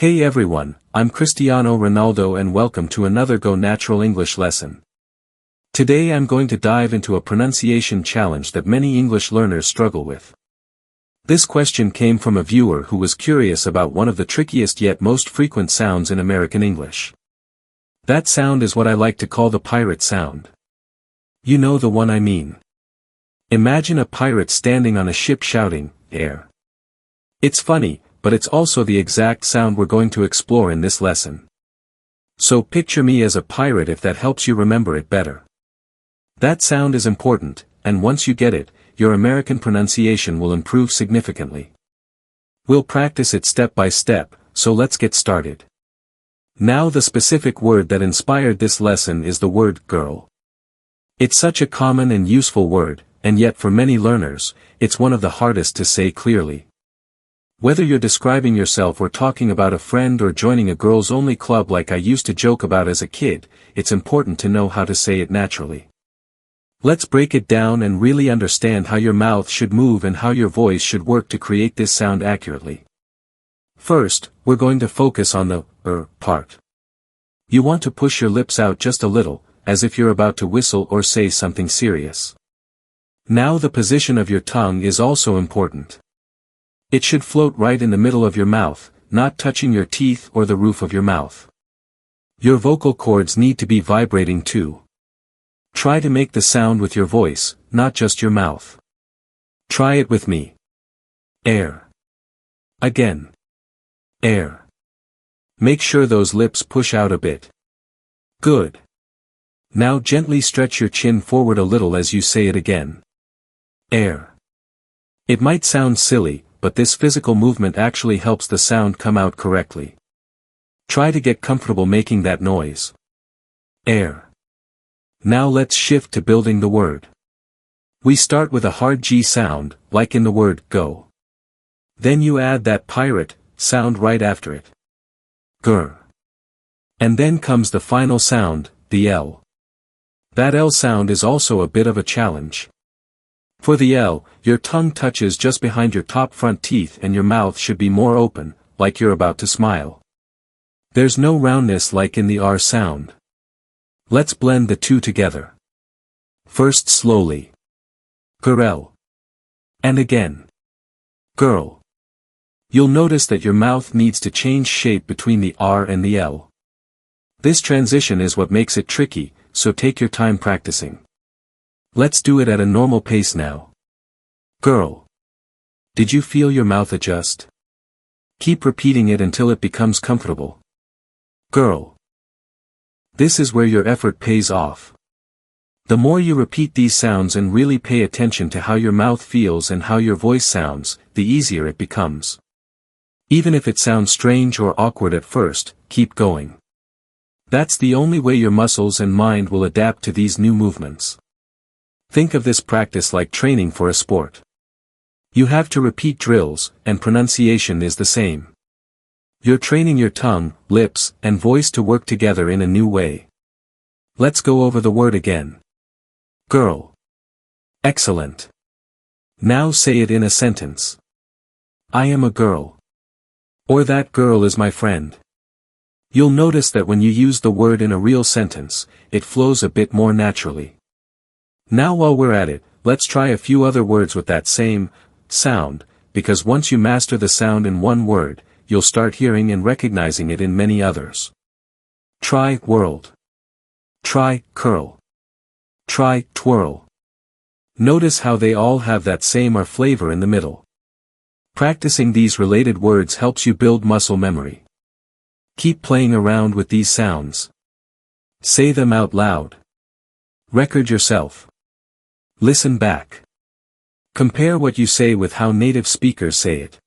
Hey everyone, I'm Cristiano Ronaldo and welcome to another Go Natural English lesson. Today I'm going to dive into a pronunciation challenge that many English learners struggle with. This question came from a viewer who was curious about one of the trickiest yet most frequent sounds in American English. That sound is what I like to call the pirate sound. You know the one I mean. Imagine a pirate standing on a ship shouting, "Air." It's funny, but it's also the exact sound we're going to explore in this lesson. So picture me as a pirate if that helps you remember it better. That sound is important, and once you get it, your American pronunciation will improve significantly. We'll practice it step by step, so let's get started. Now the specific word that inspired this lesson is the word girl. It's such a common and useful word, and yet for many learners, it's one of the hardest to say clearly. Whether you're describing yourself or talking about a friend or joining a girls-only club like I used to joke about as a kid, it's important to know how to say it naturally. Let's break it down and really understand how your mouth should move and how your voice should work to create this sound accurately. First, we're going to focus on the part. You want to push your lips out just a little, as if you're about to whistle or say something serious. Now the position of your tongue is also important. It should float right in the middle of your mouth, not touching your teeth or the roof of your mouth. Your vocal cords need to be vibrating too. Try to make the sound with your voice, not just your mouth. Try it with me. Air. Again. Air. Make sure those lips push out a bit. Good. Now gently stretch your chin forward a little as you say it again. Air. It might sound silly, but this physical movement actually helps the sound come out correctly. Try to get comfortable making that noise. Air. Now let's shift to building the word. We start with a hard G sound, like in the word go. Then you add that pirate sound right after it. Grr. And then comes the final sound, the L. That L sound is also a bit of a challenge. For the L, your tongue touches just behind your top front teeth and your mouth should be more open, like you're about to smile. There's no roundness like in the R sound. Let's blend the two together. First slowly. Girl. And again. Girl. You'll notice that your mouth needs to change shape between the R and the L. This transition is what makes it tricky, so take your time practicing. Let's do it at a normal pace now. Girl. Did you feel your mouth adjust? Keep repeating it until it becomes comfortable. Girl. This is where your effort pays off. The more you repeat these sounds and really pay attention to how your mouth feels and how your voice sounds, the easier it becomes. Even if it sounds strange or awkward at first, keep going. That's the only way your muscles and mind will adapt to these new movements. Think of this practice like training for a sport. You have to repeat drills, and pronunciation is the same. You're training your tongue, lips, and voice to work together in a new way. Let's go over the word again. Girl. Excellent. Now say it in a sentence. I am a girl. Or that girl is my friend. You'll notice that when you use the word in a real sentence, it flows a bit more naturally. Now while we're at it, let's try a few other words with that same sound, because once you master the sound in one word, you'll start hearing and recognizing it in many others. Try world. Try curl. Try twirl. Notice how they all have that same R flavor in the middle. Practicing these related words helps you build muscle memory. Keep playing around with these sounds. Say them out loud. Record yourself. Listen back. Compare what you say with how native speakers say it.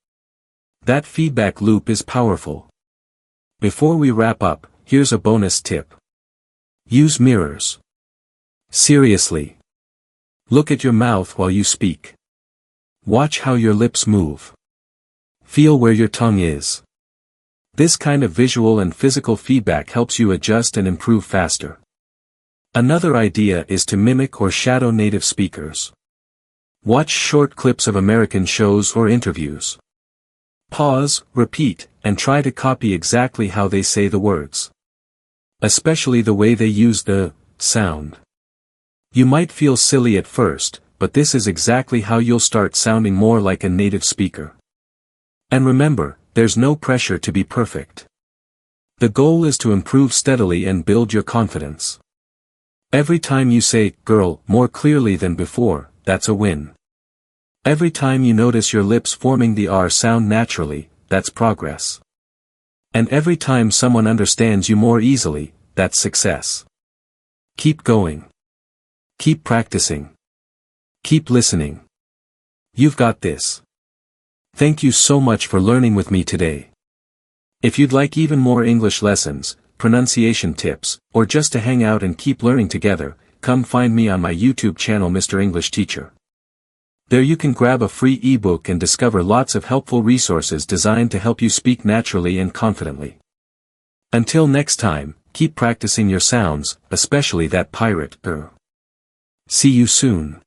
That feedback loop is powerful. Before we wrap up, here's a bonus tip. Use mirrors. Seriously. Look at your mouth while you speak. Watch how your lips move. Feel where your tongue is. This kind of visual and physical feedback helps you adjust and improve faster. Another idea is to mimic or shadow native speakers. Watch short clips of American shows or interviews. Pause, repeat, and try to copy exactly how they say the words. Especially the way they use the sound. You might feel silly at first, but this is exactly how you'll start sounding more like a native speaker. And remember, there's no pressure to be perfect. The goal is to improve steadily and build your confidence. Every time you say, girl, more clearly than before, that's a win. Every time you notice your lips forming the R sound naturally, that's progress. And every time someone understands you more easily, that's success. Keep going. Keep practicing. Keep listening. You've got this. Thank you so much for learning with me today. If you'd like even more English lessons, pronunciation tips, or just to hang out and keep learning together, come find me on my YouTube channel Mr. English Teacher. There you can grab a free ebook and discover lots of helpful resources designed to help you speak naturally and confidently. Until next time, keep practicing your sounds, especially that pirate. See you soon.